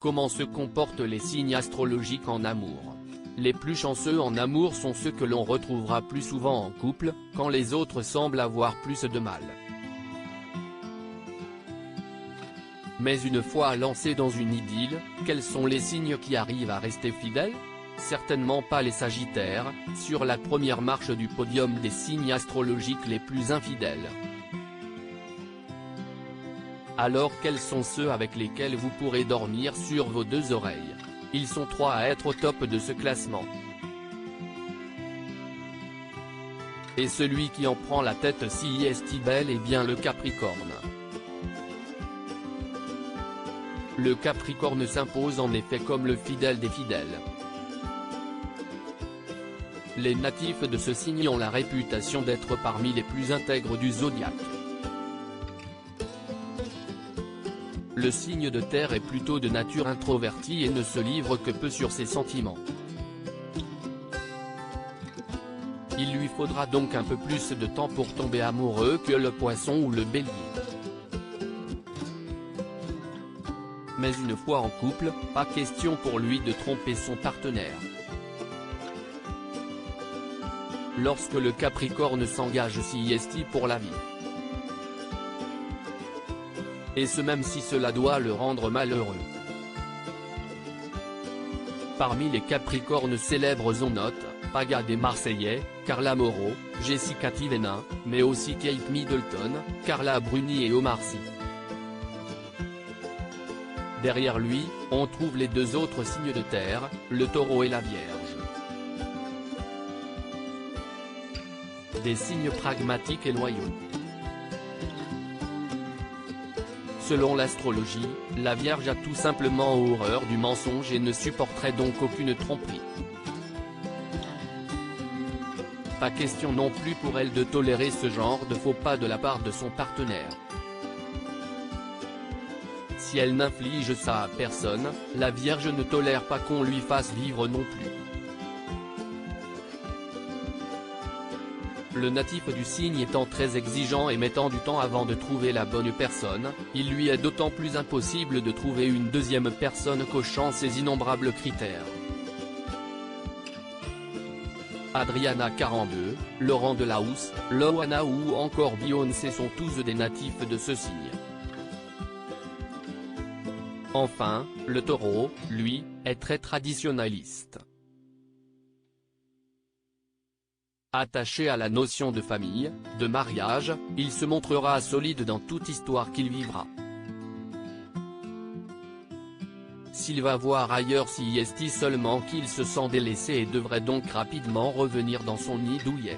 Comment se comportent les signes astrologiques en amour? Les plus chanceux en amour sont ceux que l'on retrouvera plus souvent en couple, quand les autres semblent avoir plus de mal. Mais une fois lancés dans une idylle, quels sont les signes qui arrivent à rester fidèles? Certainement pas les Sagittaires, sur la première marche du podium des signes astrologiques les plus infidèles. Alors quels sont ceux avec lesquels vous pourrez dormir sur vos deux oreilles? Ils sont 3 à être au top de ce classement. Et celui qui en prend la tête si est bel et bien le Capricorne. Le Capricorne s'impose en effet comme le fidèle des fidèles. Les natifs de ce signe ont la réputation d'être parmi les plus intègres du zodiaque. Le signe de terre est plutôt de nature introvertie et ne se livre que peu sur ses sentiments. Il lui faudra donc un peu plus de temps pour tomber amoureux que le Poisson ou le Bélier. Mais une fois en couple, pas question pour lui de tromper son partenaire. Lorsque le Capricorne s'engage si est pour la vie. Et ce même si cela doit le rendre malheureux. Parmi les Capricornes célèbres on note, Paga des Marseillais, Carla Moreau, Jessica Tivenin, mais aussi Kate Middleton, Carla Bruni et Omar Sy. Derrière lui, on trouve les deux autres signes de terre, le Taureau et la Vierge. Des signes pragmatiques et loyaux. Selon l'astrologie, la Vierge a tout simplement horreur du mensonge et ne supporterait donc aucune tromperie. Pas question non plus pour elle de tolérer ce genre de faux pas de la part de son partenaire. Si elle n'inflige ça à personne, la Vierge ne tolère pas qu'on lui fasse vivre non plus. Le natif du signe étant très exigeant et mettant du temps avant de trouver la bonne personne, il lui est d'autant plus impossible de trouver une deuxième personne cochant ces innombrables critères. Adriana 42, Laurent Delahousse, Loana ou encore Beyoncé sont tous des natifs de ce signe. Enfin, le Taureau, lui, est très traditionnaliste. Attaché à la notion de famille, de mariage, il se montrera solide dans toute histoire qu'il vivra. S'il va voir ailleurs si est seulement qu'il se sent délaissé et devrait donc rapidement revenir dans son nid douillet.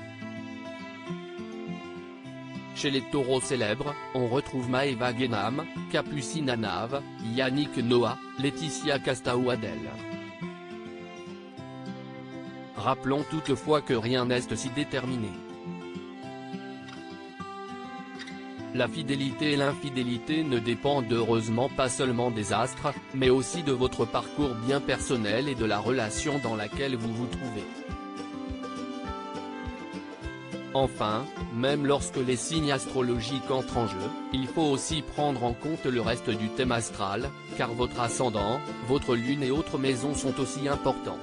Chez les Taureaux célèbres, on retrouve Maëva Guénam, Capucine Anave, Yannick Noah, Laetitia Casta ou Adèle. Rappelons toutefois que rien n'est si déterminé. La fidélité et l'infidélité ne dépendent heureusement pas seulement des astres, mais aussi de votre parcours bien personnel et de la relation dans laquelle vous vous trouvez. Enfin, même lorsque les signes astrologiques entrent en jeu, il faut aussi prendre en compte le reste du thème astral, car votre ascendant, votre lune et autres maisons sont aussi importants.